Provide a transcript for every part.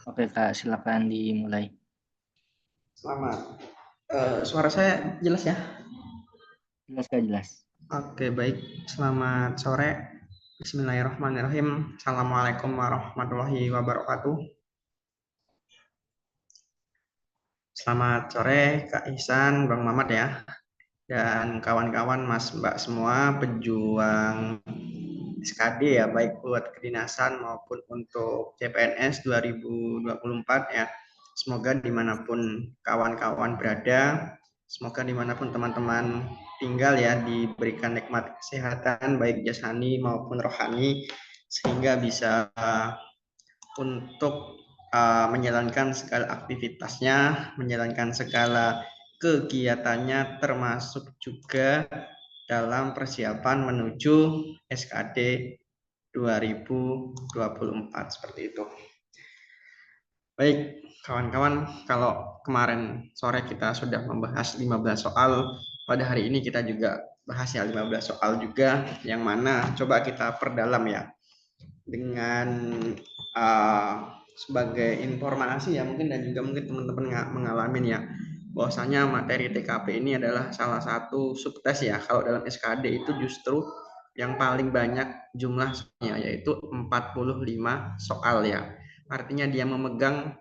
Oke Kak, silakan dimulai. Selamat. Suara saya jelas ya? Jelas Kak, jelas. Oke, baik. Selamat sore. Bismillahirrahmanirrahim. Assalamualaikum warahmatullahi wabarakatuh. Selamat sore Kak Ihsan, Bang Mamat ya. Dan kawan-kawan Mas Mbak semua pejuang SKD ya, baik buat kedinasan maupun untuk CPNS 2024 ya. Semoga dimanapun kawan-kawan berada, semoga dimanapun teman-teman tinggal ya, diberikan nikmat kesehatan baik jasmani maupun rohani, sehingga bisa untuk menjalankan segala aktivitasnya, menjalankan segala kegiatannya, termasuk juga dalam persiapan menuju SKD 2024 seperti itu. Baik, kawan-kawan, kalau kemarin sore kita sudah membahas 15 soal, pada hari ini kita juga bahas ya 15 soal juga, yang mana coba kita perdalam ya, dengan sebagai informasi ya mungkin, dan juga mungkin teman-teman mengalami ya, bahwasanya materi TKP ini adalah salah satu subtes ya. Kalau dalam SKD itu justru yang paling banyak jumlahnya, yaitu 45 soal ya. Artinya dia memegang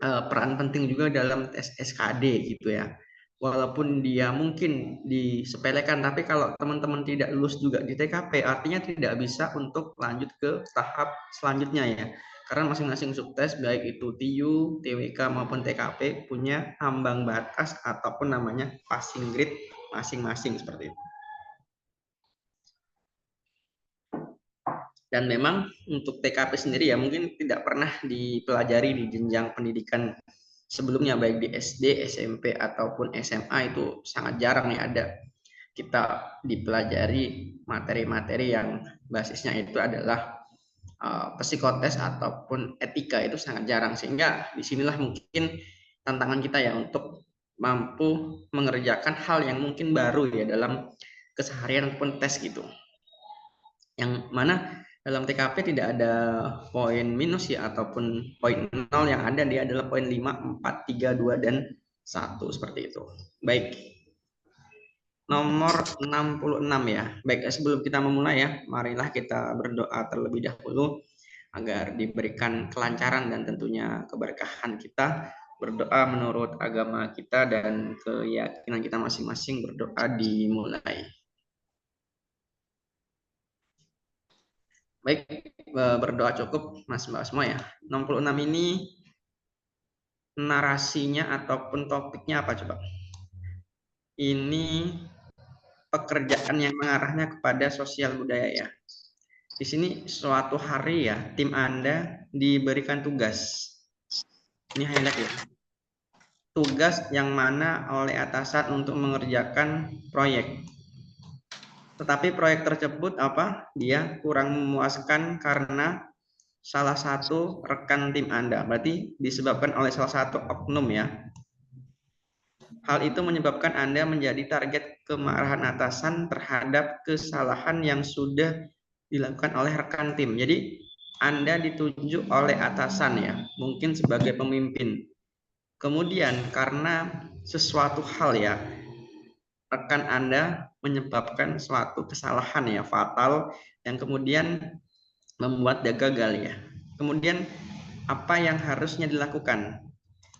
peran penting juga dalam tes SKD gitu ya. Walaupun dia mungkin disepelekan, tapi kalau teman-teman tidak lulus juga di TKP, artinya tidak bisa untuk lanjut ke tahap selanjutnya ya. Karena masing-masing subtes, baik itu TU, TWK maupun TKP, punya ambang batas ataupun namanya passing grade masing-masing seperti itu. Dan memang untuk TKP sendiri ya mungkin tidak pernah dipelajari di jenjang pendidikan sebelumnya, baik di SD, SMP ataupun SMA, itu sangat jarang nih ada kita dipelajari materi-materi yang basisnya itu adalah psikotes ataupun etika, itu sangat jarang. Sehingga disinilah mungkin tantangan kita ya untuk mampu mengerjakan hal yang mungkin baru ya dalam keseharian ataupun tes gitu, yang mana dalam TKP tidak ada poin minus ya ataupun poin 0, yang ada dia adalah poin 5, 4, 3, 2, dan 1 seperti itu. Baik, nomor 66 ya. Baik, sebelum kita memulai ya, marilah kita berdoa terlebih dahulu agar diberikan kelancaran dan tentunya keberkahan. Kita berdoa menurut agama kita dan keyakinan kita masing-masing. Berdoa dimulai. Baik, berdoa cukup Mas Mbak semua ya. 66 ini narasinya ataupun topiknya apa coba? Ini pekerjaan yang mengarahnya kepada sosial budaya ya. Di sini suatu hari ya, tim Anda diberikan tugas. Ini highlight ya. Tugas yang mana oleh atasan untuk mengerjakan proyek. Tetapi proyek tersebut dia kurang memuaskan karena salah satu rekan tim Anda. Berarti disebabkan oleh salah satu oknum ya. Hal itu menyebabkan Anda menjadi target kemarahan atasan terhadap kesalahan yang sudah dilakukan oleh rekan tim. Jadi Anda ditunjuk oleh atasan ya, mungkin sebagai pemimpin. Kemudian karena sesuatu hal ya, rekan Anda menyebabkan suatu kesalahan ya fatal yang kemudian membuat dia gagal ya. Kemudian apa yang harusnya dilakukan?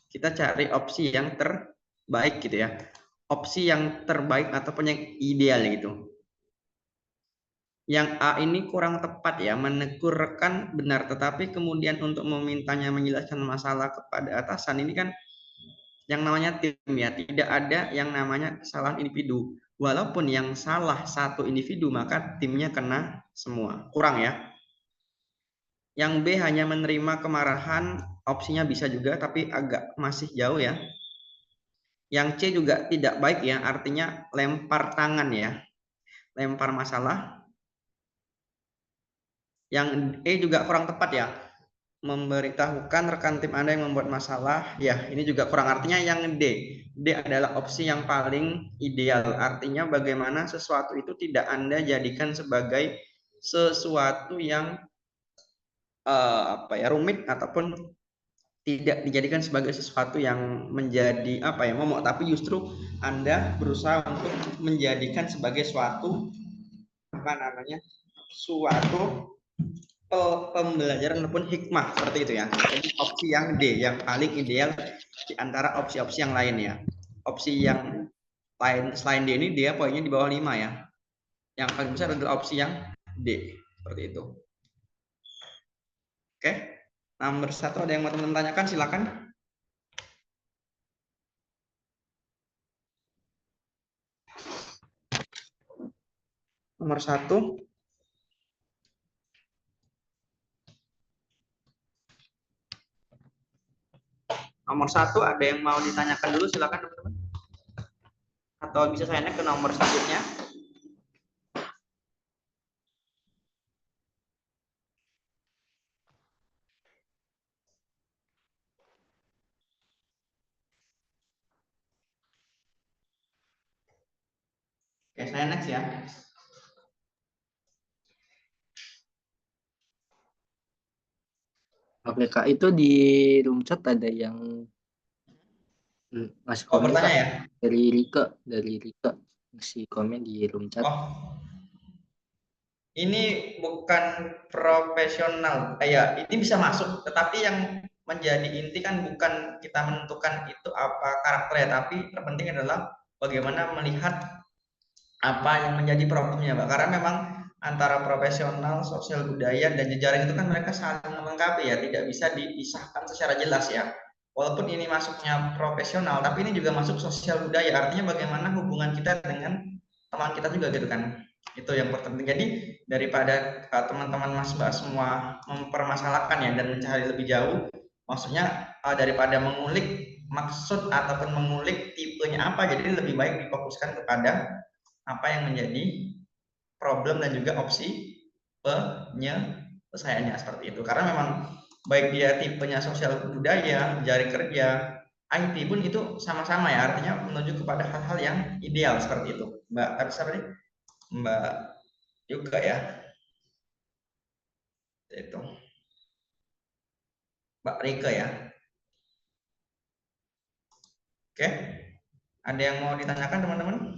Kita cari opsi yang terbaik gitu ya. Opsi yang terbaik ataupun yang ideal gitu. Yang A ini kurang tepat ya, menegur rekan benar, tetapi kemudian untuk memintanya menjelaskan masalah kepada atasan, ini kan yang namanya tim ya, tidak ada yang namanya kesalahan individu. Walaupun yang salah satu individu, maka timnya kena semua. Kurang ya. Yang B hanya menerima kemarahan, opsinya bisa juga, tapi agak masih jauh ya. Yang C juga tidak baik ya, artinya lempar tangan ya, lempar masalah. Yang E juga kurang tepat ya, memberitahukan rekan tim Anda yang membuat masalah. Ya, ini juga kurang, artinya yang D. D adalah opsi yang paling ideal, artinya bagaimana sesuatu itu tidak Anda jadikan sebagai sesuatu yang rumit ataupun tidak dijadikan sebagai sesuatu yang menjadi momok, tapi justru Anda berusaha untuk menjadikan sebagai suatu suatu pembelajaran ataupun hikmah seperti itu ya. Jadi opsi yang D yang paling ideal di antara opsi-opsi yang lain ya. Opsi yang lain selain D ini dia poinnya di bawah 5 ya. Yang paling besar adalah opsi yang D seperti itu. Oke. Nomor 1 ada yang mau teman-teman tanyakan, silakan. Nomor 1. Nomor 1 ada yang mau ditanyakan dulu, silakan teman-teman. Atau bisa saya naik ke nomor selanjutnya. Oke, saya next ya. Oke Kak, itu di room chat ada yang ngasih komen Bertanya Kak, ya. dari Rika ngasih komen di room chat. Ini bukan profesional, ya ini bisa masuk, tetapi yang menjadi inti kan bukan kita menentukan itu apa karakternya, tapi terpenting adalah bagaimana melihat apa yang menjadi problemnya, Mbak. Karena memang antara profesional, sosial budaya, dan jejaring itu kan mereka saling melengkapi ya, tidak bisa dipisahkan secara jelas ya. Walaupun ini masuknya profesional, tapi ini juga masuk sosial budaya, artinya bagaimana hubungan kita dengan teman kita juga gitu kan. Itu yang penting. Jadi daripada teman-teman Mas Mbak semua mempermasalahkan ya dan mencari lebih jauh, maksudnya daripada mengulik maksud ataupun mengulik tipenya apa, jadi lebih baik difokuskan kepada apa yang menjadi problem dan juga opsi penyelesaiannya seperti itu. Karena memang baik dia tipenya sosial budaya, jaring kerja, IT pun itu sama-sama ya, artinya menuju kepada hal-hal yang ideal seperti itu. Mbak tadi seperti Mbak juga ya. Itu. Mbak Rika ya. Oke. Ada yang mau ditanyakan teman-teman?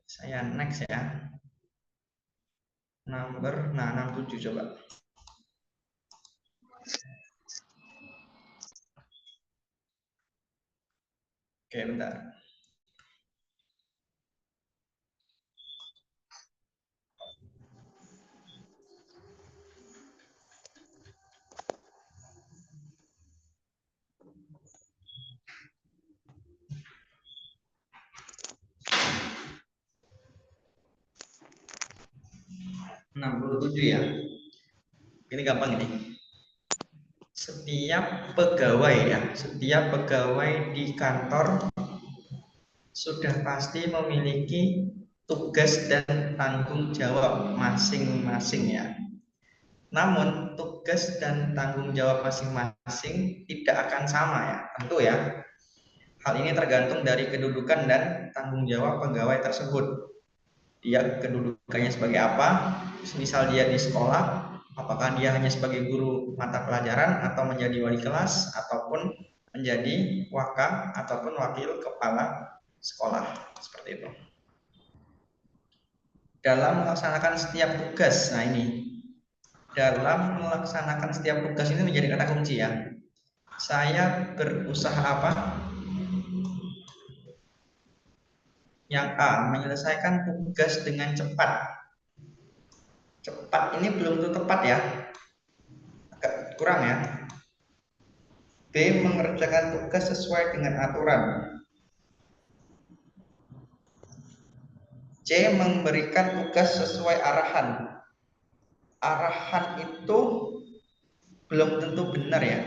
Saya next ya. Number 67 coba. Oke, bentar. Enam puluh tujuh ya. Ini gampang ini. Setiap pegawai di kantor sudah pasti memiliki tugas dan tanggung jawab masing-masing ya. Namun tugas dan tanggung jawab masing-masing tidak akan sama ya, tentu ya. Hal ini tergantung dari kedudukan dan tanggung jawab pegawai tersebut. Dia kedudukannya sebagai apa? Misal dia di sekolah, apakah dia hanya sebagai guru mata pelajaran atau menjadi wali kelas ataupun menjadi ataupun wakil kepala sekolah seperti itu. Dalam melaksanakan setiap tugas, nah ini dalam melaksanakan setiap tugas ini menjadi kata kunci ya. Saya berusaha apa? Yang A, menyelesaikan tugas dengan cepat. Cepat ini belum tentu tepat ya, agak kurang ya. B, mengerjakan tugas sesuai dengan aturan. C, memberikan tugas sesuai arahan. Arahan itu belum tentu benar ya,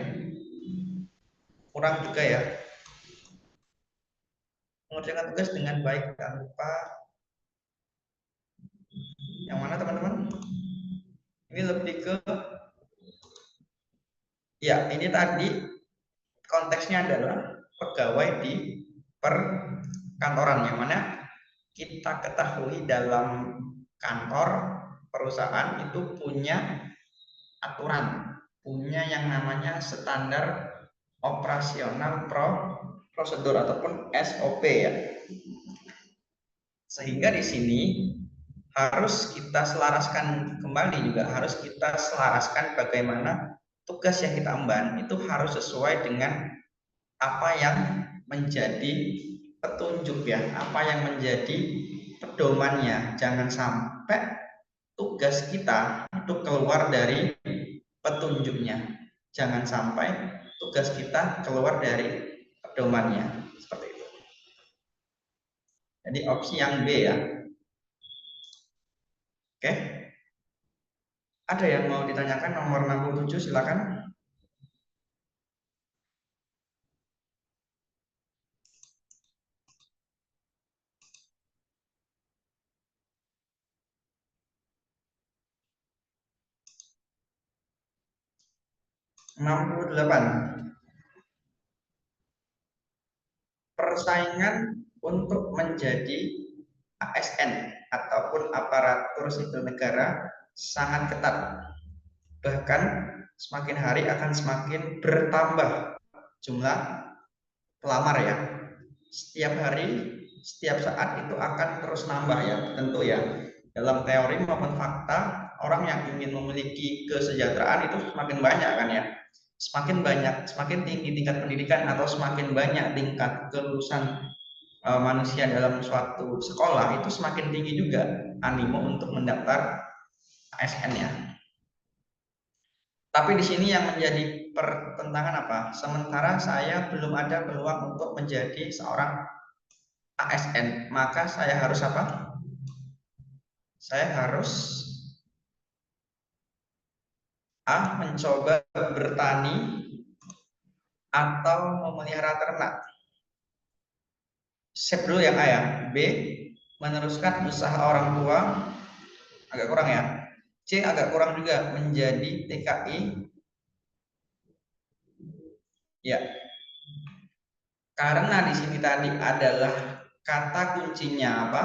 kurang juga ya. Mengerjakan tugas dengan baik tanpa, yang mana teman-teman? Ini lebih ke, ya ini tadi konteksnya adalah pegawai di perkantoran, yang mana kita ketahui dalam kantor perusahaan itu punya aturan, punya yang namanya standar operasional prosedur ataupun SOP ya. Sehingga di sini harus kita selaraskan kembali, juga harus kita selaraskan bagaimana tugas yang kita emban itu harus sesuai dengan apa yang menjadi petunjuk ya, apa yang menjadi pedomannya. Jangan sampai tugas kita itu keluar dari petunjuknya. Jangan sampai tugas kita keluar dari pedomannya. Seperti itu. Jadi opsi yang B ya. Oke. Ada yang mau ditanyakan nomor 67, silakan. (68) Persaingan untuk menjadi ASN ataupun aparatur sipil negara sangat ketat. Bahkan semakin hari akan semakin bertambah jumlah pelamar ya. Setiap hari, setiap saat itu akan terus nambah ya, tentu ya. Dalam teori maupun fakta, orang yang ingin memiliki kesejahteraan itu semakin banyak kan ya. Semakin banyak, semakin tinggi tingkat pendidikan atau semakin banyak tingkat kelulusan manusia dalam suatu sekolah, itu semakin tinggi juga animo untuk mendaftar ASN ya. Tapi di sini yang menjadi pertentangan apa? Sementara saya belum ada peluang untuk menjadi seorang ASN, maka saya harus apa? Saya harus mencoba bertani atau memelihara ternak. Sip dulu yang A ya. B, meneruskan usaha orang tua, agak kurang ya. C, agak kurang juga, menjadi TKI. Ya. Karena di sini tadi adalah kata kuncinya apa?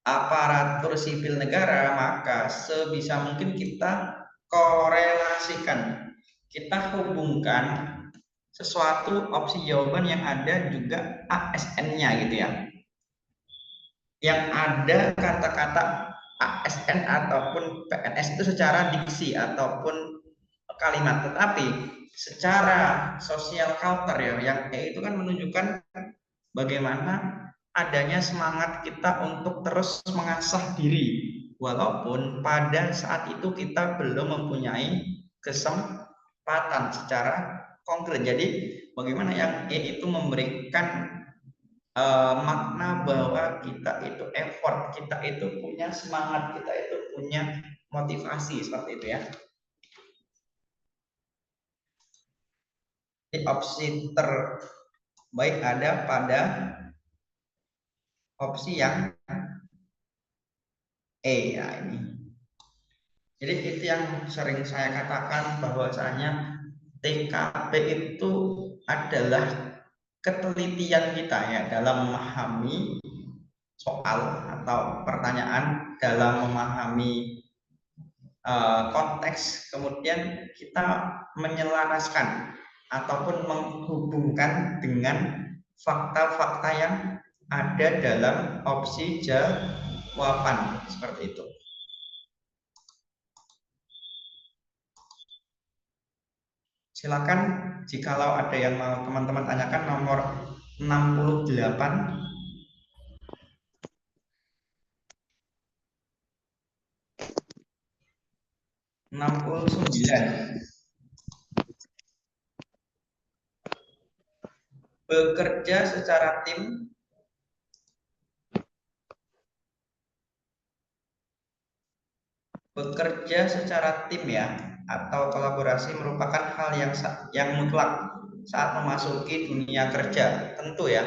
Aparatur sipil negara, maka sebisa mungkin kita korelasikan, kita hubungkan sesuatu opsi jawaban yang ada juga ASN-nya gitu ya. Yang ada kata-kata ASN ataupun PNS itu secara diksi ataupun kalimat, tetapi secara sosial culture ya, yang E itu kan menunjukkan bagaimana adanya semangat kita untuk terus mengasah diri, walaupun pada saat itu kita belum mempunyai kesempatan secara konkret. Jadi bagaimana yang E itu memberikan makna bahwa kita itu effort, kita itu punya semangat, kita itu punya motivasi, seperti itu ya. Jadi opsi terbaik ada pada opsi yang E ya ini. Jadi itu yang sering saya katakan bahwasanya TKP itu adalah ketelitian kita ya dalam memahami soal atau pertanyaan, dalam memahami konteks, kemudian kita menyelaraskan ataupun menghubungkan dengan fakta-fakta yang ada dalam opsi jawaban, seperti itu. Silakan jikalau ada yang mau teman-teman tanyakan, nomor 68. 69. Bekerja secara tim ya atau kolaborasi merupakan hal yang mutlak saat memasuki dunia kerja, tentu ya.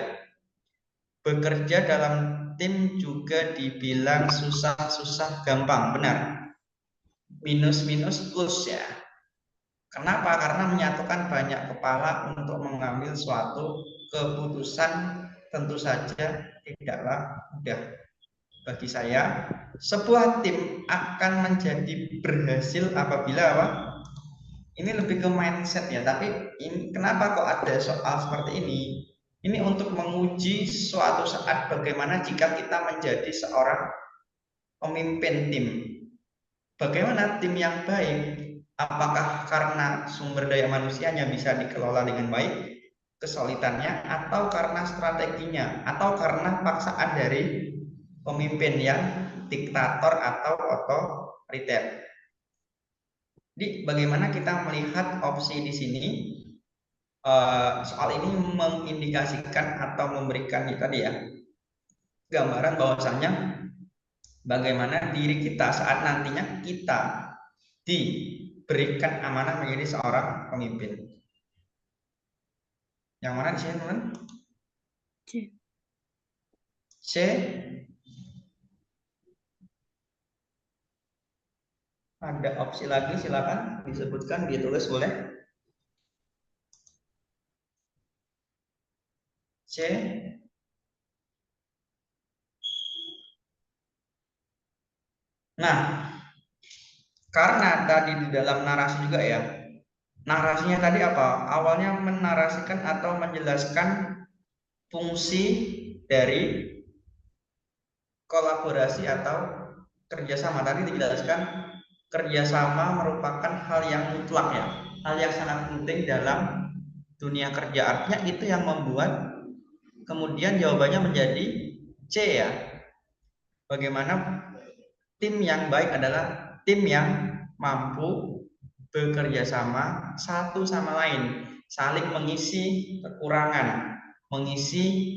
Bekerja dalam tim juga dibilang susah-susah gampang, benar. Minus-minus plus ya. Kenapa? Karena menyatukan banyak kepala untuk mengambil suatu keputusan tentu saja tidaklah mudah. Bagi saya, sebuah tim akan menjadi berhasil apabila apa? Ini lebih ke mindset ya, tapi ini kenapa kok ada soal seperti ini? Ini untuk menguji suatu saat bagaimana jika kita menjadi seorang pemimpin tim. Bagaimana tim yang baik? Apakah karena sumber daya manusianya bisa dikelola dengan baik, kesulitannya, atau karena strateginya, atau karena paksaan dari pemimpin yang diktator atau otoriter? Jadi bagaimana kita melihat opsi di sini? Soal ini mengindikasikan atau memberikan tadi ya gambaran bahwasannya bagaimana diri kita saat nantinya kita diberikan amanah menjadi seorang pemimpin. Yang mana di sini teman? C. C. Ada opsi lagi, silakan disebutkan, ditulis boleh. C. Nah, karena tadi di dalam narasi juga ya, narasinya tadi apa? Awalnya menarasikan atau menjelaskan fungsi dari kolaborasi atau kerjasama. Tadi dijelaskan kerjasama merupakan hal yang mutlak ya, hal yang sangat penting dalam dunia kerja. Artinya itu yang membuat kemudian jawabannya menjadi C ya. Bagaimana tim yang baik adalah tim yang mampu bekerja sama satu sama lain, saling mengisi kekurangan, mengisi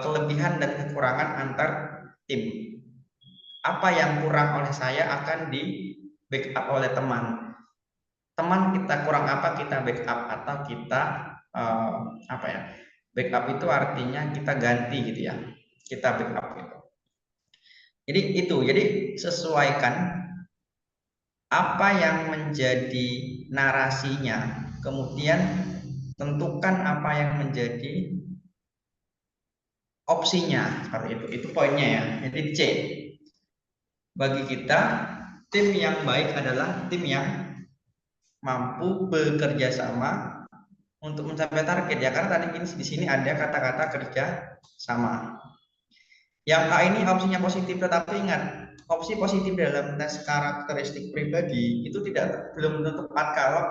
kelebihan dan kekurangan antar tim. Apa yang kurang oleh saya akan di backup oleh teman. Teman kita kurang apa, kita backup atau kita apa ya? Backup itu artinya kita ganti gitu ya. Kita backup gitu. Jadi sesuaikan apa yang menjadi narasinya, kemudian tentukan apa yang menjadi opsinya, seperti itu. Itu poinnya ya. Jadi C. Bagi kita, tim yang baik adalah tim yang mampu bekerja sama untuk mencapai target ya, karena tadi di sini ada kata-kata kerja sama. Yang A ini opsinya positif, tetapi ingat, opsi positif dalam tes karakteristik pribadi itu belum tentu tepat kalau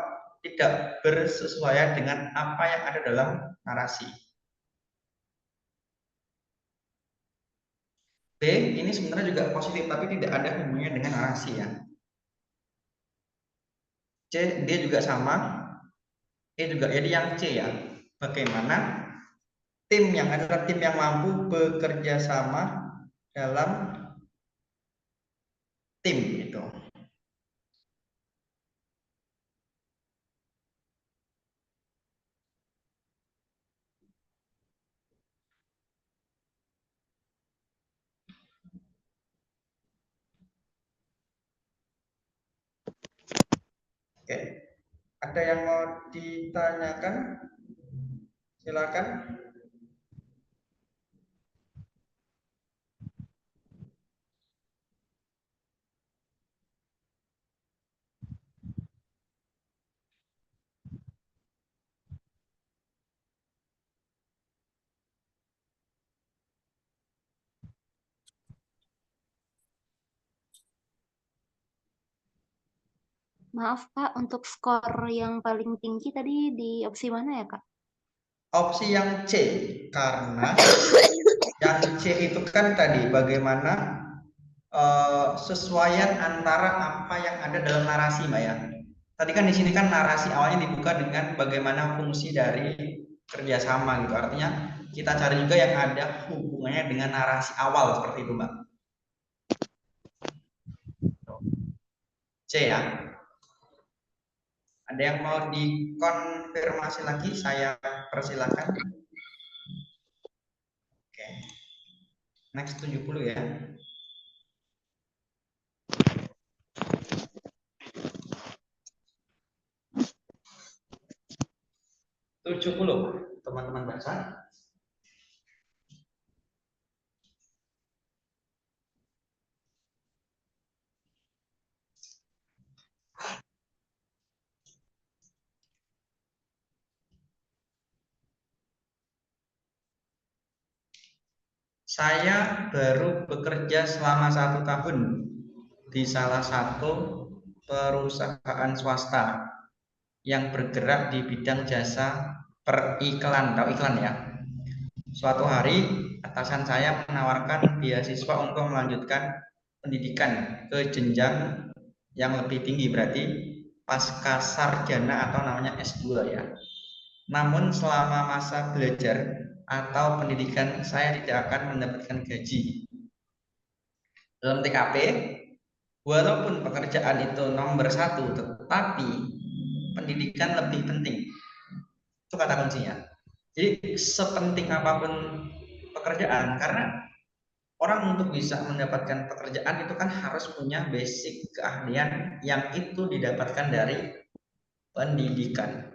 tidak bersesuaian dengan apa yang ada dalam narasi. B ini sebenarnya juga positif tapi tidak ada hubungannya dengan narasi ya. C dia juga sama, E juga, jadi yang C ya. Bagaimana tim yang adalah tim yang mampu bekerja sama dalam tim itu. Oke, ada yang mau ditanyakan? Silakan. Maaf Kak, untuk skor yang paling tinggi tadi di opsi mana ya Kak? Opsi yang C, karena yang C itu kan tadi bagaimana sesuaian antara apa yang ada dalam narasi, Mbak ya. Tadi kan di sini kan narasi awalnya dibuka dengan bagaimana fungsi dari kerjasama gitu. Artinya kita cari juga yang ada hubungannya dengan narasi awal seperti itu, Mbak. C ya. Ada yang mau dikonfirmasi lagi? Saya persilakan. Oke. Next 70 ya. 70 teman-teman baca. Saya baru bekerja selama 1 tahun di salah satu perusahaan swasta yang bergerak di bidang jasa periklan, tahu iklan ya. Suatu hari atasan saya menawarkan beasiswa untuk melanjutkan pendidikan ke jenjang yang lebih tinggi, berarti pasca sarjana atau namanya S2 ya. Namun selama masa belajar atau pendidikan saya tidak akan mendapatkan gaji. Dalam TKP, walaupun pekerjaan itu nomor 1, tetapi pendidikan lebih penting. Itu kata kuncinya. Jadi sepenting apapun pekerjaan, karena orang untuk bisa mendapatkan pekerjaan itu kan harus punya basic keahlian yang itu didapatkan dari pendidikan.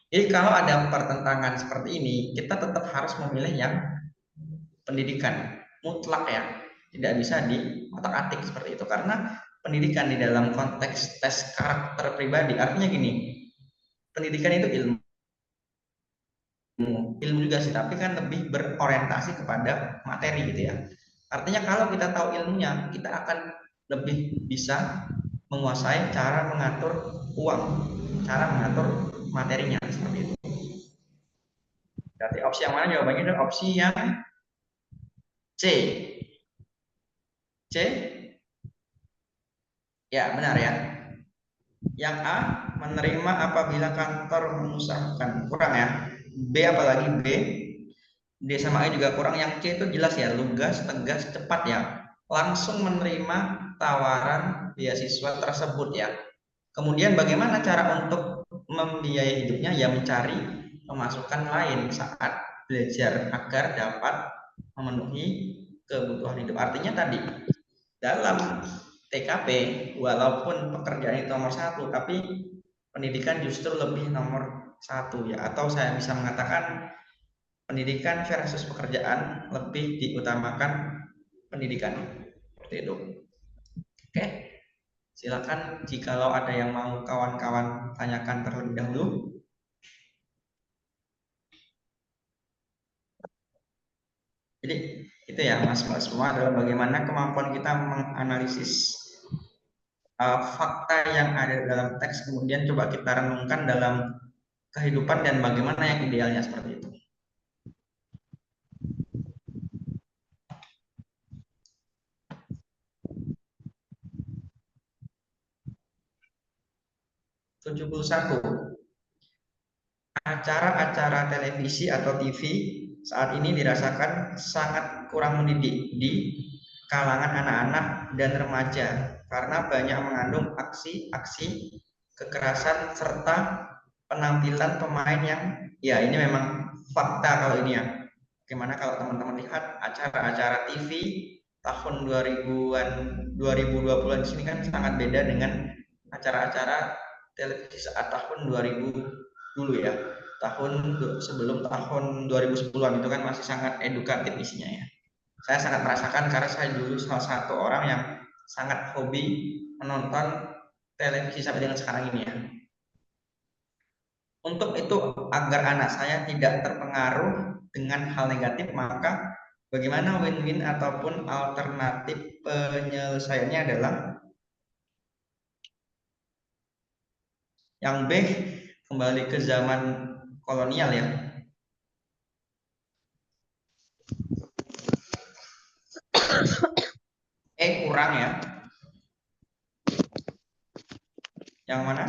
Jadi kalau ada pertentangan seperti ini, kita tetap harus memilih yang pendidikan mutlak ya, tidak bisa di otak-atik seperti itu, karena pendidikan di dalam konteks tes karakter pribadi artinya gini, pendidikan itu ilmu juga sih, tapi kan lebih berorientasi kepada materi gitu ya. Artinya kalau kita tahu ilmunya, kita akan lebih bisa menguasai cara mengatur uang, cara mengatur materinya seperti itu. Berarti opsi yang mana jawabannya? Adalah opsi yang C. C? Ya, benar ya. Yang A, menerima apabila kantor mengusahakan. Kurang ya. B apalagi B? D sama E juga kurang. Yang C itu jelas ya, lugas, tegas, cepat ya. Langsung menerima tawaran beasiswa tersebut ya. Kemudian bagaimana cara untuk membiayai hidupnya? Ya mencari pemasukan lain saat belajar agar dapat memenuhi kebutuhan hidup. Artinya tadi dalam TKP walaupun pekerjaan itu nomor 1, tapi pendidikan justru lebih nomor 1 ya. Atau saya bisa mengatakan pendidikan versus pekerjaan lebih diutamakan pendidikan. Seperti itu. Oke. Silakan jikalau ada yang mau kawan-kawan tanyakan terlebih dahulu. Jadi itu ya mas-mas semua adalah bagaimana kemampuan kita menganalisis fakta yang ada dalam teks, kemudian coba kita renungkan dalam kehidupan dan bagaimana yang idealnya seperti itu. Acara-acara televisi atau TV saat ini dirasakan sangat kurang mendidik di kalangan anak-anak dan remaja karena banyak mengandung aksi-aksi kekerasan serta penampilan pemain yang ya ini memang fakta kalau ini ya. Bagaimana kalau teman-teman lihat acara-acara TV tahun 2000-an 2020-an di sini kan sangat beda dengan acara-acara televisi saat tahun 2000 dulu ya. Tahun sebelum tahun 2010-an itu kan masih sangat edukatif isinya ya. Saya sangat merasakan karena saya dulu salah satu orang yang sangat hobi menonton televisi sampai dengan sekarang ini ya. Untuk itu agar anak saya tidak terpengaruh dengan hal negatif, maka bagaimana win-win ataupun alternatif penyelesaiannya adalah yang B, kembali ke zaman kolonial ya. Kurang ya. Yang mana?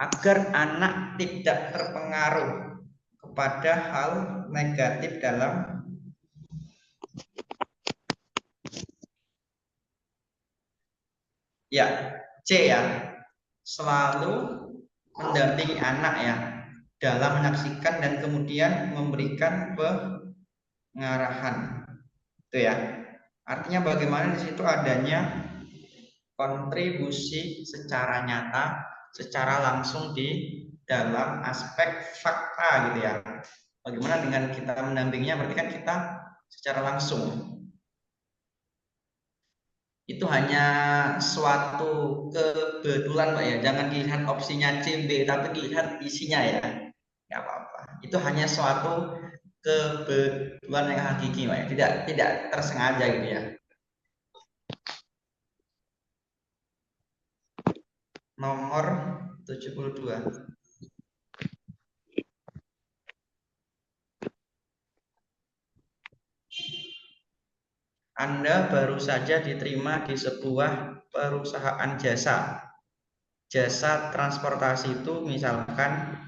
Agar anak tidak terpengaruh kepada hal negatif dalam ya, C ya. Selalu mendampingi anak ya dalam menyaksikan dan kemudian memberikan pengarahan. Itu ya. Artinya bagaimana di situ adanya kontribusi secara nyata, secara langsung di dalam aspek fakta gitu ya. Bagaimana dengan kita mendampinginya, berarti kan kita secara langsung. Itu hanya suatu kebetulan Pak ya, jangan dilihat opsinya C, B, tapi dilihat isinya ya. Nggak apa-apa. Itu hanya suatu kebetulan yang hakiki, Pak. Tidak tersengaja gitu ya. Nomor 72. Anda baru saja diterima di sebuah perusahaan jasa. Jasa transportasi itu misalkan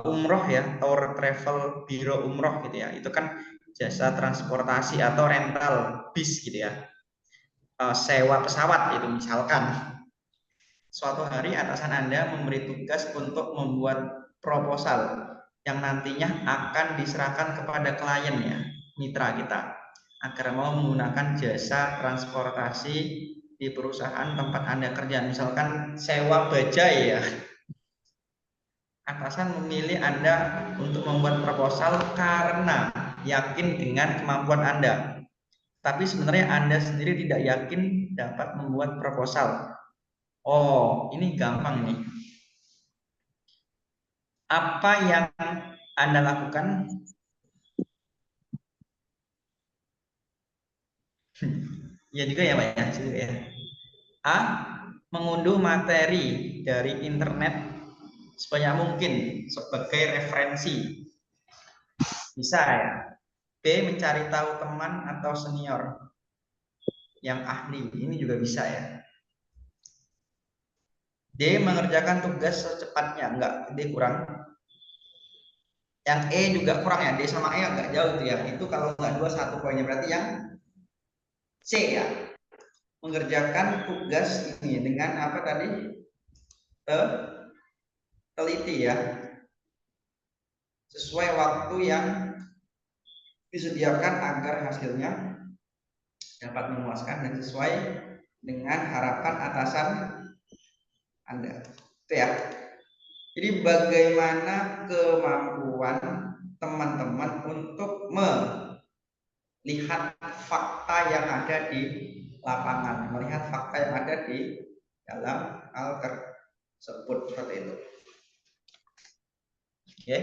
umroh ya, tour travel biro umroh gitu ya. Itu kan jasa transportasi atau rental bis gitu ya. Sewa pesawat itu misalkan. Suatu hari atasan Anda memberi tugas untuk membuat proposal yang nantinya akan diserahkan kepada klien ya, mitra kita, agar mau menggunakan jasa transportasi di perusahaan tempat Anda kerja, misalkan sewa bajai ya. Atasan memilih Anda untuk membuat proposal karena yakin dengan kemampuan Anda. Tapi sebenarnya Anda sendiri tidak yakin dapat membuat proposal. Oh, ini gampang nih. Apa yang Anda lakukan? Ya juga ya, Pak ya, juga ya. A. Mengunduh materi dari internet sebanyak mungkin sebagai referensi. Bisa ya. B. Mencari tahu teman atau senior yang ahli. Ini juga bisa ya. D. Mengerjakan tugas secepatnya. Enggak, D kurang. Yang E juga kurang ya. D sama E agak jauh tuh ya. Itu kalau nggak 2, 1 poinnya. Berarti yang C ya. Mengerjakan tugas ini dengan apa tadi? Teliti ya. Sesuai waktu yang disediakan agar hasilnya dapat memuaskan dan sesuai dengan harapan atasan Anda. Itu ya. Jadi bagaimana kemampuan teman-teman untuk melihat fakta yang ada di lapangan, melihat fakta yang ada di dalam hal tersebut seperti itu. Oke.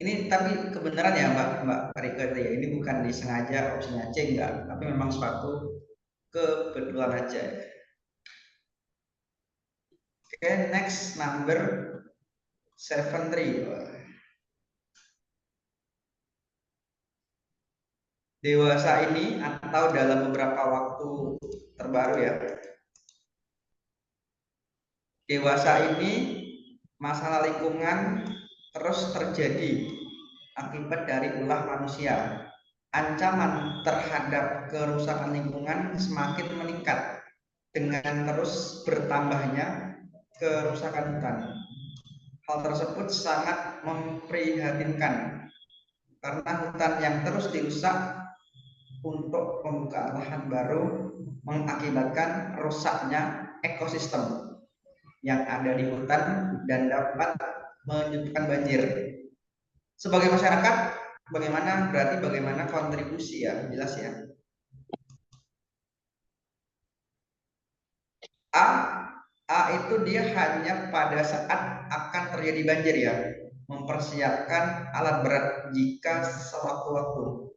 Ini tapi kebenaran ya Mbak Rika ya, ini bukan disengaja opsinya C enggak, tapi memang suatu kebetulan aja. Oke, next number 73. Dewasa ini atau dalam beberapa waktu terbaru ya. Dewasa ini masalah lingkungan terus terjadi akibat dari ulah manusia. Ancaman terhadap kerusakan lingkungan semakin meningkat dengan terus bertambahnya kerusakan hutan. Hal tersebut sangat memprihatinkan karena hutan yang terus dirusak untuk pembukaan lahan baru mengakibatkan rusaknya ekosistem yang ada di hutan dan dapat menyebabkan banjir. Sebagai masyarakat, bagaimana kontribusi ya, jelas ya. A itu dia hanya pada saat akan terjadi banjir ya, mempersiapkan alat berat jika sewaktu-waktu.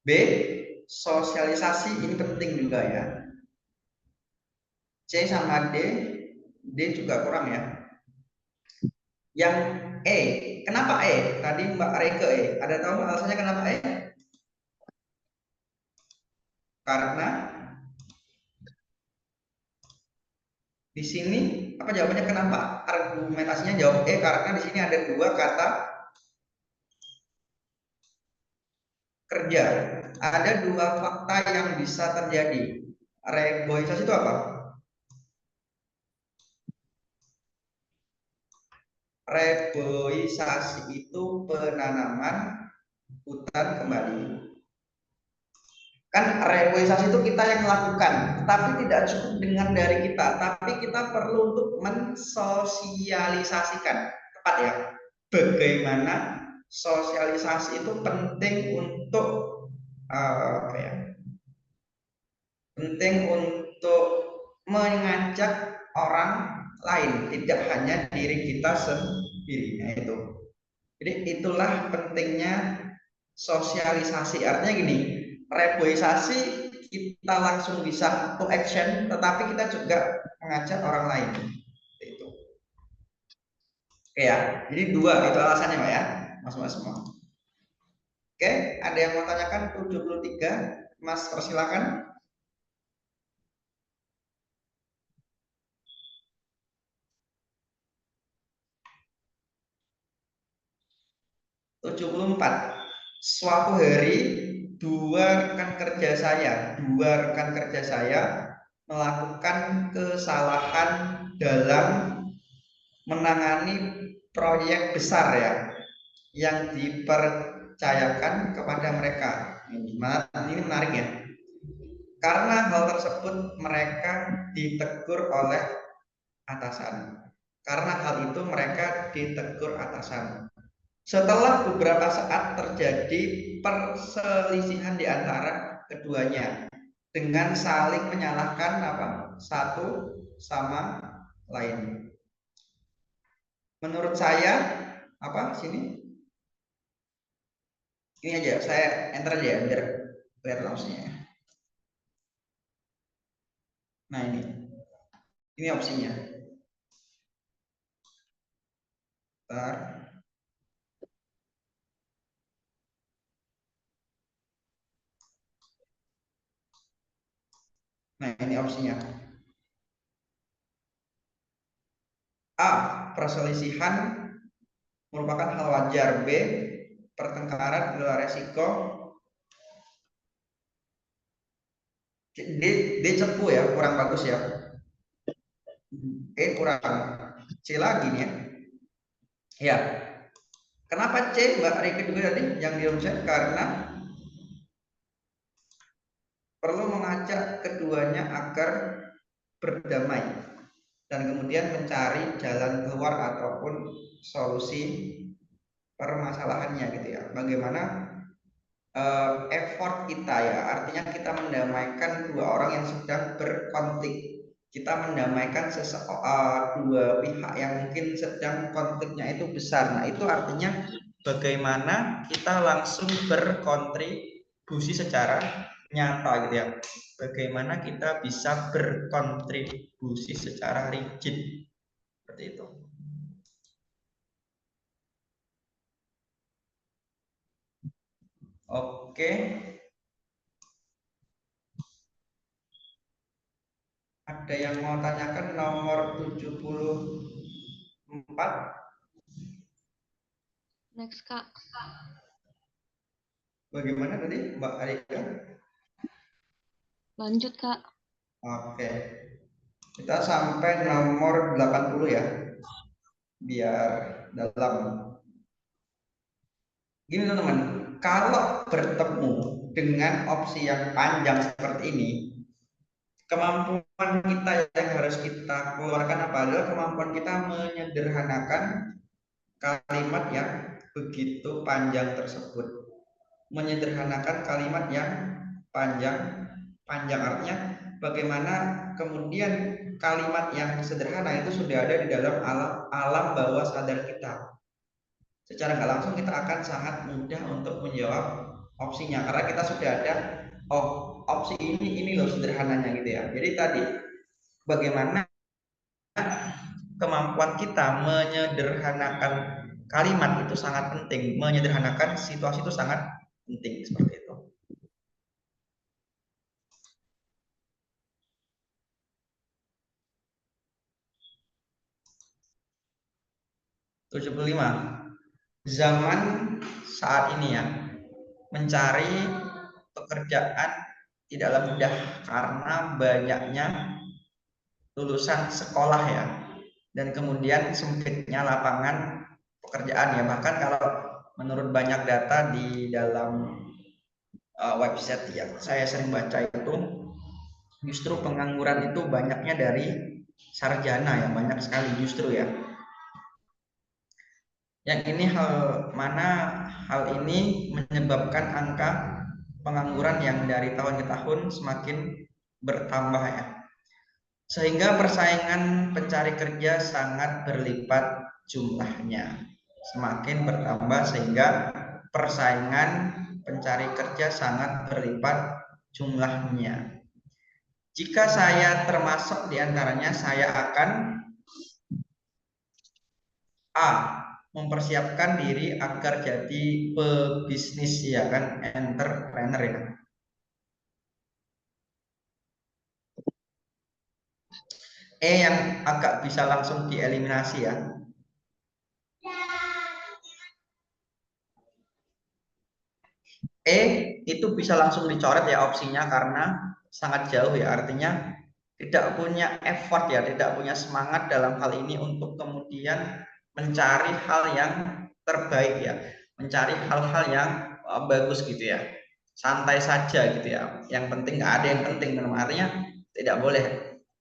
B. Sosialisasi ini penting juga ya. C sama D juga kurang ya. Yang E, kenapa E? Tadi Mbak Reke E. Ada tahu alasannya kenapa E? Karena di sini apa jawabannya kenapa? Argumentasinya jawab E karena di sini ada 2 kata kerja. Ada 2 fakta yang bisa terjadi. Reboisasi itu apa? Reboisasi itu penanaman hutan kembali. Kan reboisasi itu kita yang melakukan, tapi tidak cukup dengan dari kita, tapi kita perlu untuk mensosialisasikan. Tepat ya. Bagaimana sosialisasi itu penting untuk apa ya? Penting untuk mengajak orang lain, tidak hanya diri kita sendiri. dirinya itu. Jadi itulah pentingnya sosialisasi. Artinya gini, reboisasi kita langsung bisa to action, tetapi kita juga mengajak orang lain. Itu. Oke ya, jadi 2 itu alasannya Pak ya, mas-mas semua. Oke, ada yang mau tanyakan 73, Mas persilakan. 74. Suatu hari dua rekan kerja saya melakukan kesalahan dalam menangani proyek besar ya yang dipercayakan kepada mereka. Ini menarik ya. Karena hal tersebut mereka ditegur oleh atasan. Karena hal itu mereka ditegur atasan. Setelah beberapa saat terjadi perselisihan di antara keduanya dengan saling menyalahkan satu sama lain. Menurut saya sini ini aja, saya enter aja biar lihat langsungnya. Nah ini opsinya. Bentar. Nah ini opsinya. A. Perselisihan merupakan hal wajar. B. Pertengkaran adalah resiko. D cepu ya, kurang bagus ya. Kurang. C lagi nih ya. Ya. Kenapa C Mbak Rike juga tadi yang dirumuskan? Karena perlu mengajak keduanya agar berdamai dan kemudian mencari jalan keluar ataupun solusi permasalahannya gitu ya. Bagaimana effort kita ya, artinya kita mendamaikan dua orang yang sedang berkonflik. Kita mendamaikan dua pihak yang mungkin sedang konfliknya itu besar. Nah itu artinya bagaimana kita langsung berkontribusi secara nyata gitu ya. Bagaimana kita bisa berkontribusi secara rigid seperti itu. Oke. Ada yang mau tanyakan nomor 74? Next, Kak. Bagaimana tadi Mbak Arika? Lanjut, Kak. Oke. Kita sampai nomor 80 ya. Biar dalam. Gini teman-teman, kalau bertemu dengan opsi yang panjang seperti ini, kemampuan kita yang harus kita keluarkan adalah kemampuan kita menyederhanakan kalimat yang begitu panjang tersebut. Menyederhanakan kalimat yang panjang artinya bagaimana kemudian kalimat yang sederhana itu sudah ada di dalam alam bawah sadar kita. Secara nggak langsung kita akan sangat mudah untuk menjawab opsinya karena kita sudah ada opsi ini loh sederhananya gitu ya. Jadi tadi bagaimana kemampuan kita menyederhanakan kalimat itu sangat penting, menyederhanakan situasi itu sangat penting seperti itu. Zaman saat ini ya, mencari pekerjaan tidaklah mudah karena banyaknya lulusan sekolah ya, dan kemudian sempitnya lapangan pekerjaan ya. Bahkan kalau menurut banyak data di dalam website yang saya sering baca itu, justru pengangguran itu banyaknya dari sarjana ya, banyak sekali justru ya. Yang ini hal ini menyebabkan angka pengangguran yang dari tahun ke tahun semakin bertambah ya. Sehingga persaingan pencari kerja sangat berlipat jumlahnya. Semakin bertambah sehingga persaingan pencari kerja sangat berlipat jumlahnya. Jika saya termasuk di antaranya, saya akan A. Mempersiapkan diri agar jadi pebisnis, ya kan, entrepreneur ya. Yang agak bisa langsung dieliminasi ya. Itu bisa langsung dicoret ya opsinya karena sangat jauh ya, artinya tidak punya effort ya, tidak punya semangat dalam hal ini untuk kemudian mencari hal yang terbaik ya, mencari hal-hal yang bagus gitu ya, santai saja gitu ya, yang penting nggak ada yang penting, dalam artinya tidak boleh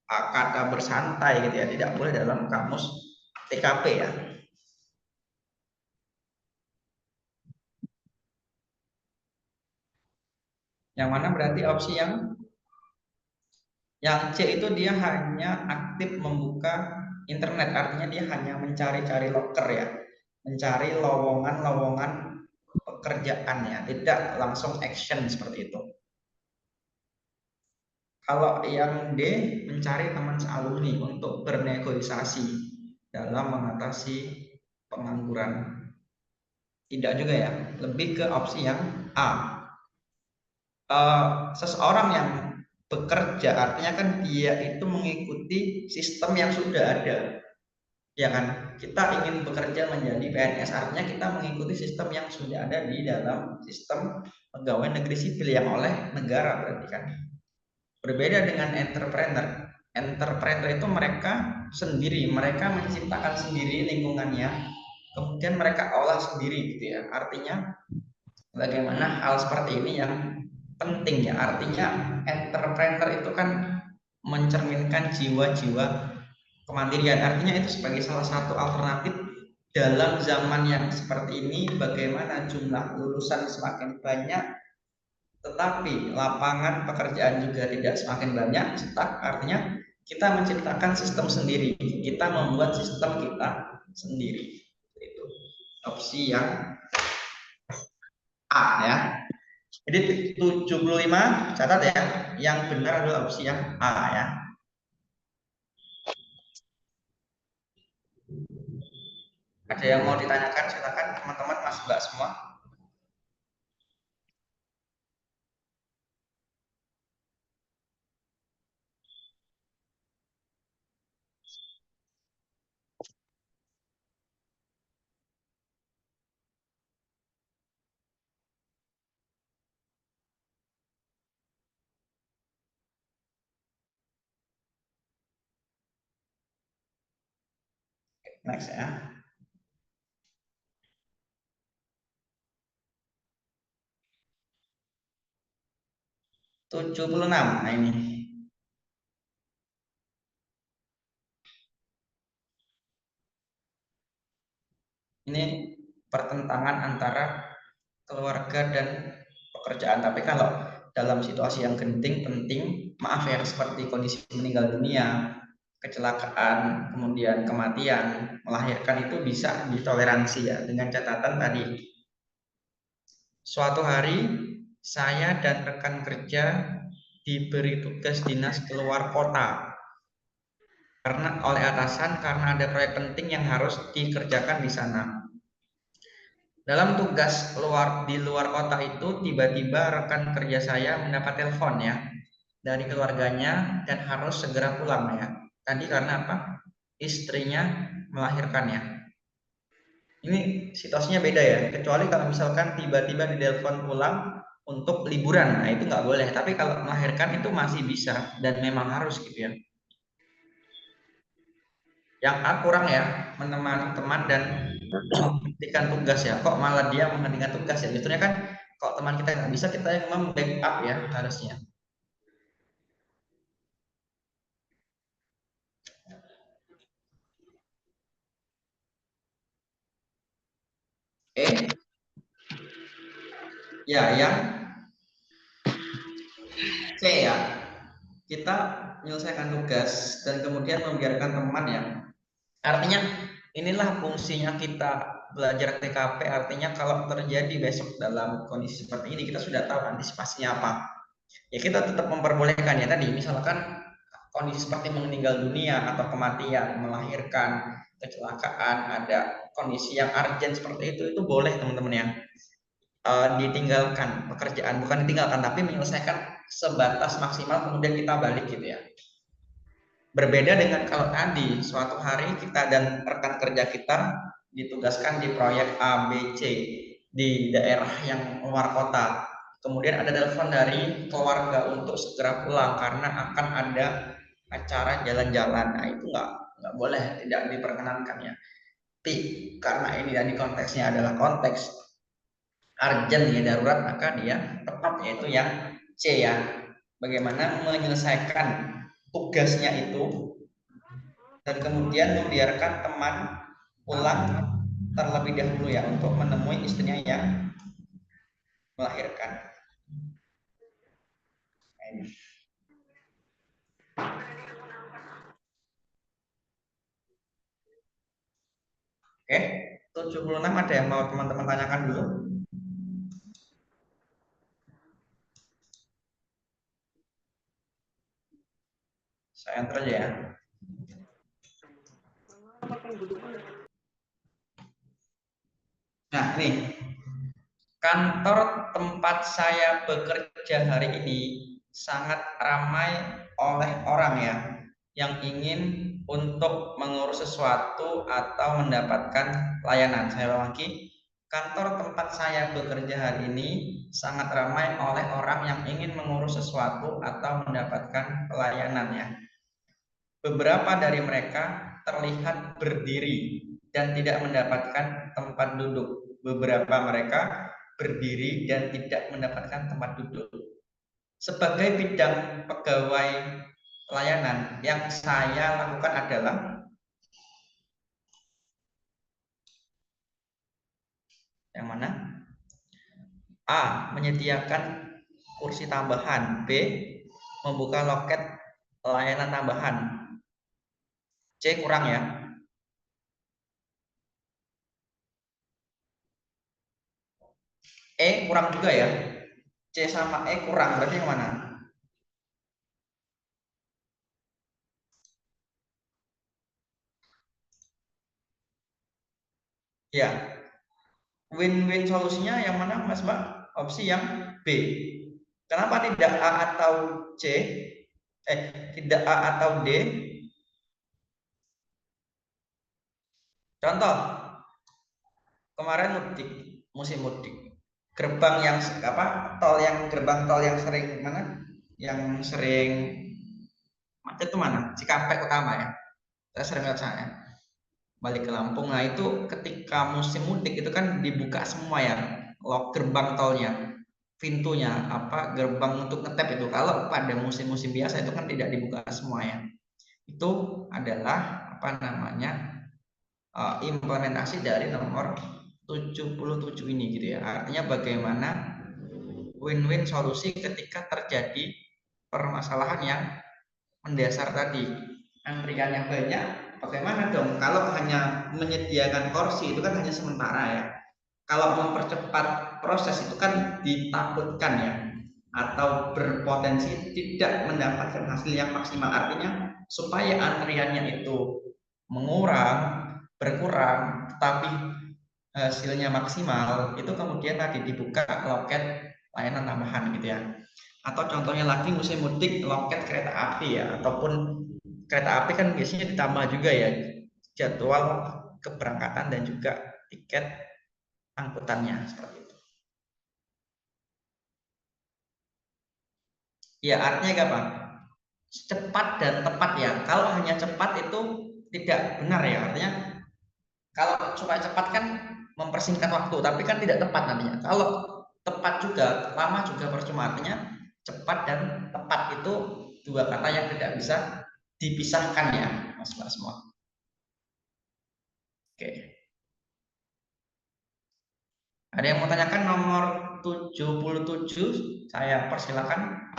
kata bersantai gitu ya, tidak boleh dalam kamus TKP ya. Yang mana berarti opsi yang C itu dia hanya aktif membuka internet, artinya dia hanya mencari-cari loker ya, mencari lowongan-lowongan pekerjaan ya, tidak langsung action seperti itu. Kalau yang D, mencari teman sealumni untuk bernegosiasi dalam mengatasi pengangguran. Tidak juga ya, lebih ke opsi yang A. Seseorang yang bekerja artinya kan dia itu mengikuti sistem yang sudah ada, ya kan. Kita ingin bekerja menjadi PNS artinya kita mengikuti sistem yang sudah ada di dalam sistem pegawai negeri sipil yang oleh negara berarti kan. Berbeda dengan entrepreneur. Entrepreneur itu mereka sendiri, mereka menciptakan sendiri lingkungannya, kemudian mereka olah sendiri gitu ya. Artinya bagaimana hal seperti ini yang penting ya, artinya entrepreneur itu kan mencerminkan jiwa-jiwa kemandirian, artinya itu sebagai salah satu alternatif dalam zaman yang seperti ini, bagaimana jumlah lulusan semakin banyak tetapi lapangan pekerjaan juga tidak semakin banyak, stuck, artinya kita menciptakan sistem sendiri, kita membuat sistem kita sendiri. Itu opsi yang A ya. Jadi 75 catat ya, yang benar adalah opsi yang A ya. Ada yang mau ditanyakan silakan teman-teman, Mas Mbak semua. Next ya. 76. Nah ini. Ini pertentangan antara keluarga dan pekerjaan. Tapi kalau dalam situasi yang genting, penting, maaf ya, seperti kondisi meninggal dunia, kecelakaan, kemudian kematian, melahirkan itu bisa ditoleransi ya, dengan catatan tadi. Suatu hari saya dan rekan kerja diberi tugas dinas keluar kota karena oleh atasan karena ada proyek penting yang harus dikerjakan di sana. Dalam tugas di luar kota itu tiba-tiba rekan kerja saya mendapat telepon ya dari keluarganya dan harus segera pulang ya. Tadi karena apa? Istrinya melahirkan ya. Ini situasinya beda ya. Kecuali kalau misalkan tiba-tiba ditelepon pulang untuk liburan, nah itu nggak boleh. Tapi kalau melahirkan itu masih bisa dan memang harus gitu ya. Yang A kurang ya, menemani teman dan menghentikan tugas ya. Kok malah dia menghentikan tugas ya? Justru kan kok teman kita nggak bisa, kita yang membackup ya harusnya. Ya yang C ya. Kita menyelesaikan tugas dan kemudian membiarkan teman ya. Artinya inilah fungsinya kita belajar TKP, artinya kalau terjadi besok dalam kondisi seperti ini kita sudah tahu antisipasinya apa. Ya kita tetap memperbolehkan ya tadi, misalkan kondisi seperti meninggal dunia atau kematian, melahirkan, kecelakaan, ada kondisi yang urgent seperti itu boleh teman-teman ya. Ditinggalkan pekerjaan, bukan ditinggalkan tapi menyelesaikan sebatas maksimal kemudian kita balik gitu ya. Berbeda dengan kalau tadi suatu hari kita dan rekan kerja kita ditugaskan di proyek A, B, C di daerah yang luar kota. Kemudian ada telepon dari keluarga untuk segera pulang karena akan ada acara jalan-jalan. Nah itu nggak boleh, tidak diperkenankan ya. Tapi karena ini tadi konteksnya adalah konteks urgent ya, darurat, maka dia tepat yaitu yang C ya. Bagaimana menyelesaikan tugasnya itu dan kemudian membiarkan teman pulang terlebih dahulu ya untuk menemui istrinya yang melahirkan. Oke, 76 ada yang mau teman-teman tanyakan dulu? Saya enter aja ya. Nah, nih. Kantor tempat saya bekerja hari ini sangat ramai oleh orang ya yang ingin untuk mengurus sesuatu atau mendapatkan layanan. Saya ulangi, kantor tempat saya bekerja hari ini sangat ramai oleh orang yang ingin mengurus sesuatu atau mendapatkan pelayanan ya. Beberapa dari mereka terlihat berdiri dan tidak mendapatkan tempat duduk. Beberapa mereka berdiri dan tidak mendapatkan tempat duduk. Sebagai bidang pegawai pelayanan, yang saya lakukan adalah yang mana? A. Menyediakan kursi tambahan. B. Membuka loket layanan tambahan. C. Kurang ya. E. Kurang juga ya. C sama E kurang, berarti yang mana? Ya, win-win solusinya yang mana Mas Mbak? Opsi yang B. Kenapa tidak A atau C? Tidak A atau D? Contoh, kemarin mudik, musim mudik. Gerbang yang apa? Gerbang tol yang sering mana? Yang sering macet itu mana? Cikampek Utama ya. Saya sering lihat sana. Balik ke Lampung. Nah, itu ketika musim mudik itu kan dibuka semua ya. Gerbang tolnya, pintunya, apa gerbang untuk ngetep itu. Kalau pada musim-musim biasa itu kan tidak dibuka semua ya. Itu adalah apa namanya implementasi dari nomor 77 ini gitu ya. Artinya bagaimana win-win solusi ketika terjadi permasalahan yang mendasar tadi. Antrian yang banyak, bagaimana dong? Kalau hanya menyediakan kursi itu kan hanya sementara ya. Kalau mempercepat proses itu kan ditakutkan ya, atau berpotensi tidak mendapatkan hasil yang maksimal. Artinya supaya antriannya itu berkurang, tetapi hasilnya maksimal, itu kemudian tadi dibuka loket layanan tambahan gitu ya. Atau contohnya lagi musim mudik loket kereta api ya, ataupun kereta api kan biasanya ditambah juga ya jadwal keberangkatan dan juga tiket angkutannya seperti itu. Ya artinya apa? Cepat dan tepat ya. Kalau hanya cepat itu tidak benar ya. Artinya kalau supaya cepat kan mempersingkat waktu, tapi kan tidak tepat nantinya. Kalau tepat juga, lama juga percuma. Artinya cepat dan tepat itu dua kata yang tidak bisa dipisahkan ya, Mas semua. Oke. Ada yang mau tanyakan nomor 77? Saya persilakan.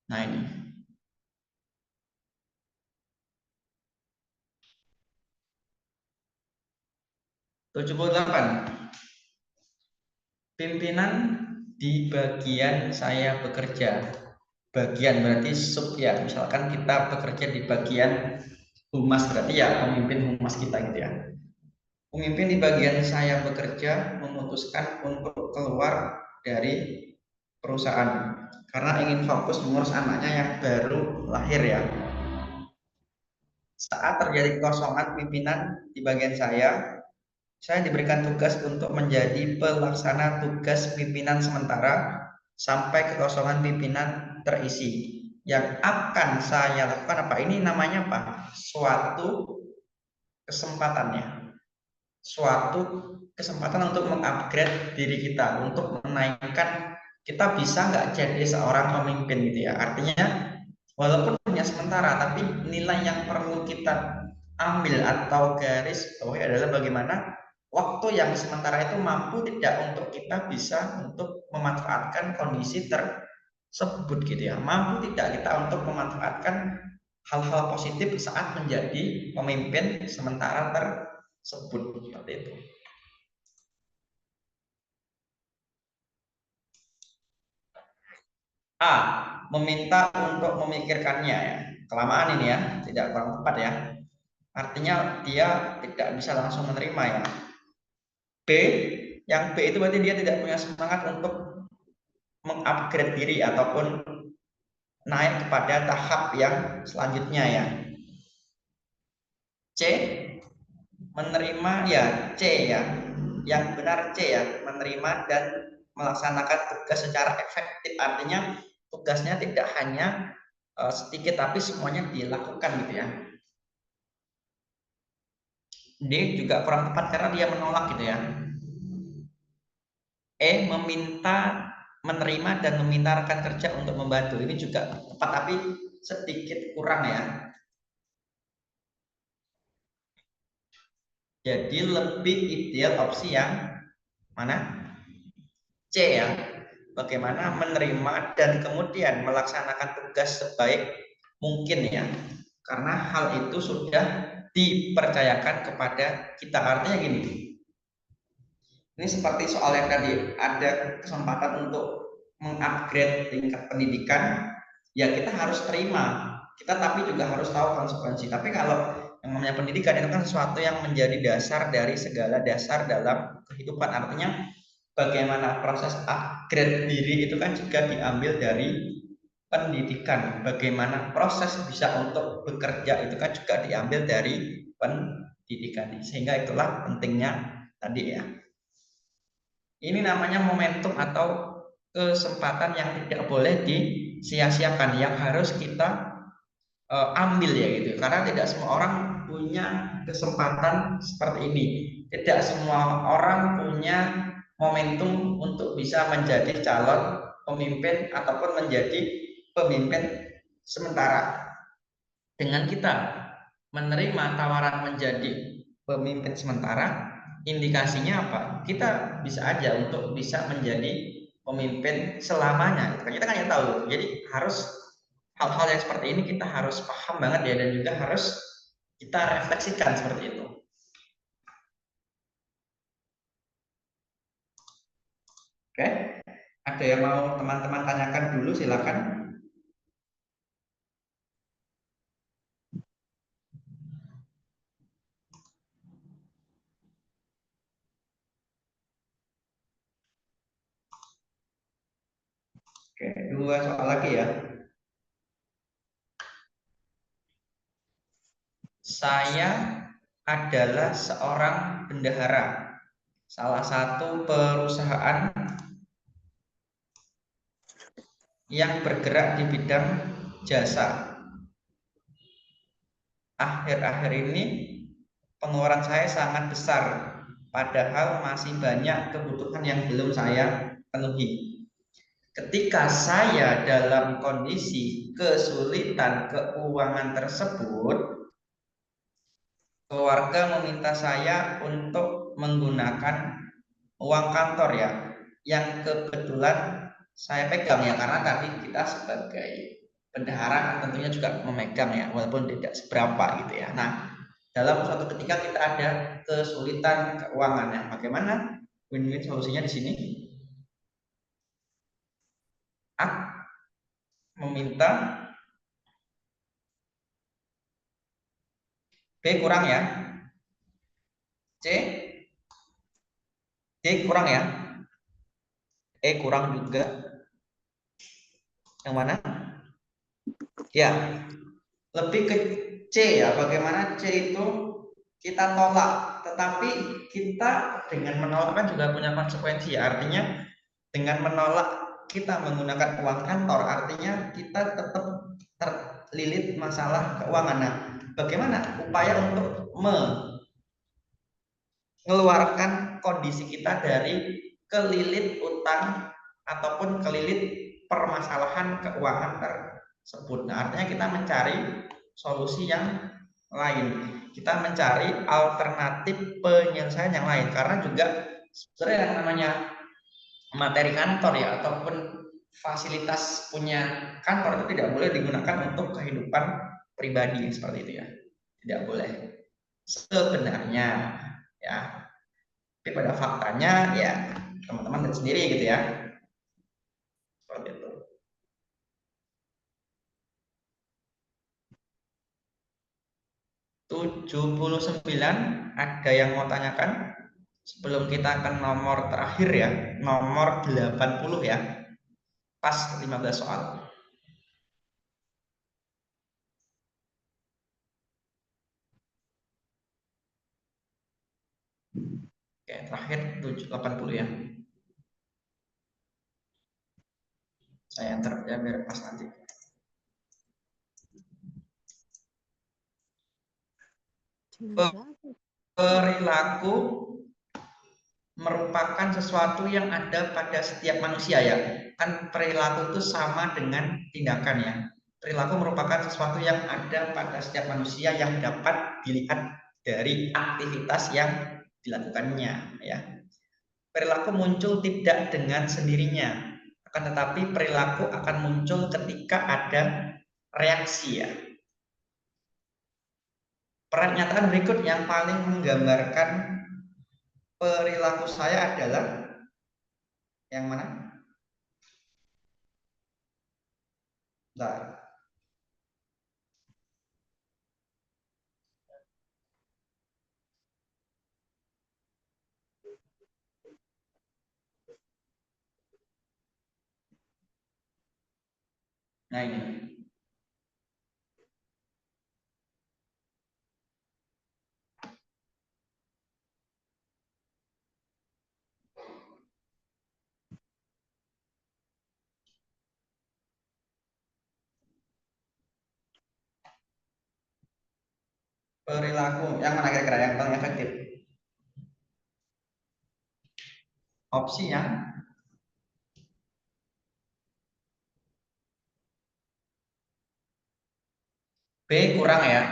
Nah ini. "78. Pimpinan di bagian saya bekerja." Bagian berarti sub ya. Misalkan kita bekerja di bagian humas, berarti ya pemimpin humas kita gitu ya. "Pemimpin di bagian saya bekerja memutuskan untuk keluar dari perusahaan karena ingin fokus mengurus anaknya yang baru lahir ya. Saat terjadi kekosongan pimpinan di bagian saya diberikan tugas untuk menjadi pelaksana tugas pimpinan sementara sampai kekosongan pimpinan terisi. Yang akan saya lakukan apa?" Ini namanya apa? Suatu kesempatannya. Suatu kesempatan untuk mengupgrade diri kita, untuk menaikkan, kita bisa nggak jadi seorang pemimpin gitu ya. Artinya walaupun hanya sementara, tapi nilai yang perlu kita ambil atau garis bawahi adalah bagaimana waktu yang sementara itu mampu tidak untuk kita bisa untuk memanfaatkan kondisi tersebut gitu ya. Mampu tidak kita untuk memanfaatkan hal-hal positif saat menjadi pemimpin sementara tersebut, seperti itu. A. Meminta untuk memikirkannya ya. Kelamaan ini ya, tidak kurang tepat ya. Artinya dia tidak bisa langsung menerima ya. B. Yang B itu berarti dia tidak punya semangat untuk mengupgrade diri ataupun naik kepada tahap yang selanjutnya ya. C. Menerima ya, C ya. Yang benar C ya, menerima dan melaksanakan tugas secara efektif. Artinya tugasnya tidak hanya sedikit tapi semuanya dilakukan gitu ya. D juga kurang tepat karena dia menolak gitu ya. E. Meminta, menerima dan meminta rekan kerja untuk membantu. Ini juga tepat tapi sedikit kurang ya. Jadi lebih ideal opsi yang mana? C ya. Bagaimana menerima dan kemudian melaksanakan tugas sebaik mungkin ya. Karena hal itu sudah dipercayakan kepada kita. Artinya gini. Ini seperti soal yang tadi, ada kesempatan untuk mengupgrade tingkat pendidikan, ya kita harus terima. Kita tapi juga harus tahu konsekuensi. Tapi kalau yang namanya pendidikan itu kan sesuatu yang menjadi dasar dari segala dasar dalam kehidupan. Artinya bagaimana proses upgrade diri itu kan juga diambil dari pendidikan. Bagaimana proses bisa untuk bekerja itu kan juga diambil dari pendidikan. Sehingga itulah pentingnya tadi ya. Ini namanya momentum atau kesempatan yang tidak boleh disia-siakan, yang harus kita ambil ya gitu. Karena tidak semua orang punya kesempatan seperti ini. Tidak semua orang punya momentum untuk bisa menjadi calon pemimpin ataupun menjadi pemimpin sementara. Dengan kita menerima tawaran menjadi pemimpin sementara, indikasinya apa? Kita bisa aja untuk bisa menjadi pemimpin selamanya. Kita kan yang tahu. Jadi harus hal-hal yang seperti ini kita harus paham banget ya, dan juga harus kita refleksikan seperti itu. Oke, ada yang mau teman-teman tanyakan dulu, silakan. Oke, 2 soal lagi ya. Saya adalah seorang bendahara salah satu perusahaan yang bergerak di bidang jasa. Akhir-akhir ini pengeluaran saya sangat besar, padahal masih banyak kebutuhan yang belum saya penuhi. Ketika saya dalam kondisi kesulitan keuangan tersebut, keluarga meminta saya untuk menggunakan uang kantor ya, yang kebetulan saya pegang ya, karena tadi kita sebagai bendahara tentunya juga memegang ya, walaupun tidak seberapa gitu ya. Nah, dalam suatu ketika kita ada kesulitan keuangan ya, bagaimana win-win solusinya di sini? A meminta, B kurang ya, C D kurang ya, E kurang juga. Yang mana? Ya, lebih ke C ya. Bagaimana C itu kita tolak, tetapi kita dengan menolak kan juga punya konsekuensi ya. Artinya dengan menolak kita menggunakan uang kantor, artinya kita tetap terlilit masalah keuangan. Nah, bagaimana upaya untuk mengeluarkan kondisi kita dari kelilit utang ataupun kelilit permasalahan keuangan tersebut. Nah, artinya kita mencari solusi yang lain. Kita mencari alternatif penyelesaian yang lain, karena juga sebenarnya yang namanya materi kantor ya ataupun fasilitas punya kantor itu tidak boleh digunakan untuk kehidupan pribadi seperti itu ya, tidak boleh sebenarnya ya, tapi pada faktanya ya teman-teman lihat sendiri gitu ya, seperti itu. (79) ada yang mau tanyakan sebelum kita akan nomor terakhir ya, nomor 80 ya, pas 15 soal. Oke, terakhir 80 ya. Saya enter ya biar pas nanti. Perilaku merupakan sesuatu yang ada pada setiap manusia ya. Kan perilaku itu sama dengan tindakan ya. Perilaku merupakan sesuatu yang ada pada setiap manusia yang dapat dilihat dari aktivitas yang dilakukannya ya. Perilaku muncul tidak dengan sendirinya, akan tetapi perilaku akan muncul ketika ada reaksi ya. Pernyataan berikut yang paling menggambarkan perilaku saya adalah yang mana? Bentar. Nah ini. Perilaku yang mana kira-kira yang paling efektif? Opsi yang B kurang ya.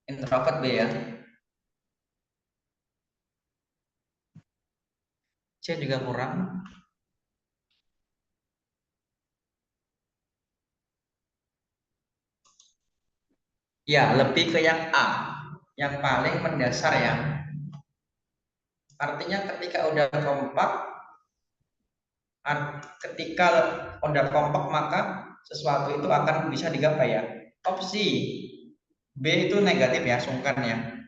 Introvert B ya. C juga kurang. Ya, lebih ke yang A, yang paling mendasar ya. Artinya ketika udah kompak, maka sesuatu itu akan bisa digapai ya. Opsi B itu negatif ya, sungkan ya.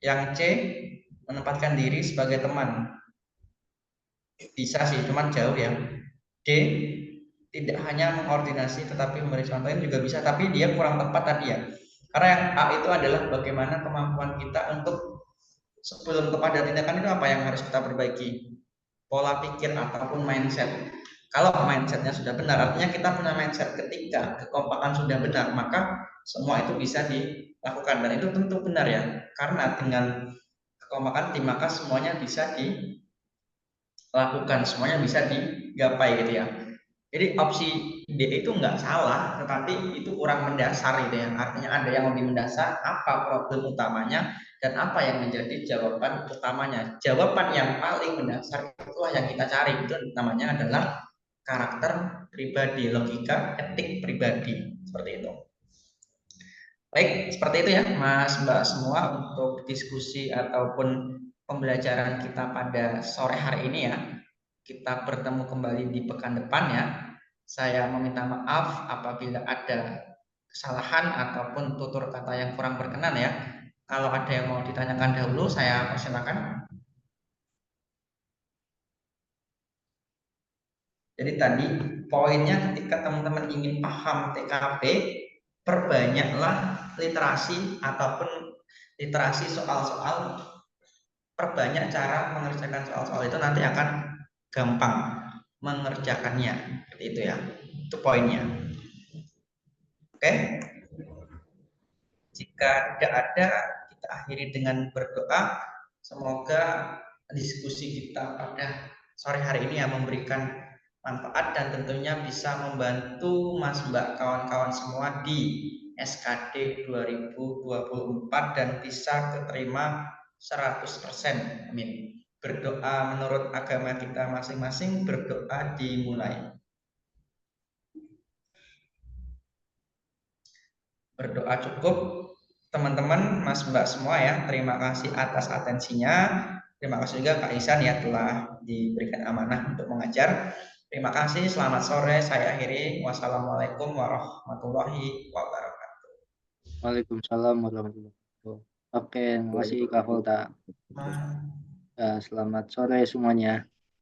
Yang C menempatkan diri sebagai teman. Bisa sih, cuman jauh ya. D tidak hanya mengkoordinasi tetapi memberi contoh juga bisa, tapi dia kurang tepat tadi ya. Karena yang A itu adalah bagaimana kemampuan kita untuk sebelum kepada tindakan itu apa yang harus kita perbaiki, pola pikir ataupun mindset. Kalau mindsetnya sudah benar, artinya kita punya mindset ketika kekompakan sudah benar, maka semua itu bisa dilakukan, dan itu tentu benar ya, karena dengan kekompakan tim maka semuanya bisa dilakukan, semuanya bisa digapai gitu ya. Jadi opsi D itu nggak salah, tetapi itu kurang mendasar gitu ya. Artinya ada yang lebih mendasar, apa problem utamanya dan apa yang menjadi jawaban utamanya. Jawaban yang paling mendasar itulah yang kita cari, itu namanya adalah karakter pribadi, logika, etik pribadi, seperti itu. Baik, seperti itu ya Mas Mbak semua untuk diskusi ataupun pembelajaran kita pada sore hari ini ya. Kita bertemu kembali di pekan depan ya. Saya meminta maaf apabila ada kesalahan ataupun tutur kata yang kurang berkenan ya. Kalau ada yang mau ditanyakan dahulu, saya persilakan. Jadi tadi poinnya ketika teman-teman ingin paham TKP, perbanyaklah literasi ataupun literasi soal-soal, perbanyak cara mengerjakan soal-soal itu, nanti akan gampang mengerjakannya. Seperti itu ya. Itu poinnya. Oke. Jika tidak ada, kita akhiri dengan berdoa. Semoga diskusi kita pada sore hari ini yang memberikan manfaat dan tentunya bisa membantu Mas Mbak kawan-kawan semua di SKD 2024 dan bisa keterima 100%. Amin. Berdoa menurut agama kita masing-masing, berdoa dimulai. Berdoa cukup teman-teman, Mas Mbak semua ya. Terima kasih atas atensinya. Terima kasih juga Kak Isan ya telah diberikan amanah untuk mengajar. Terima kasih, selamat sore. Saya akhiri. Wassalamualaikum warahmatullahi wabarakatuh. Waalaikumsalam warahmatullahi wabarakatuh. Oke, terima kasih Kak Volta. Selamat sore semuanya.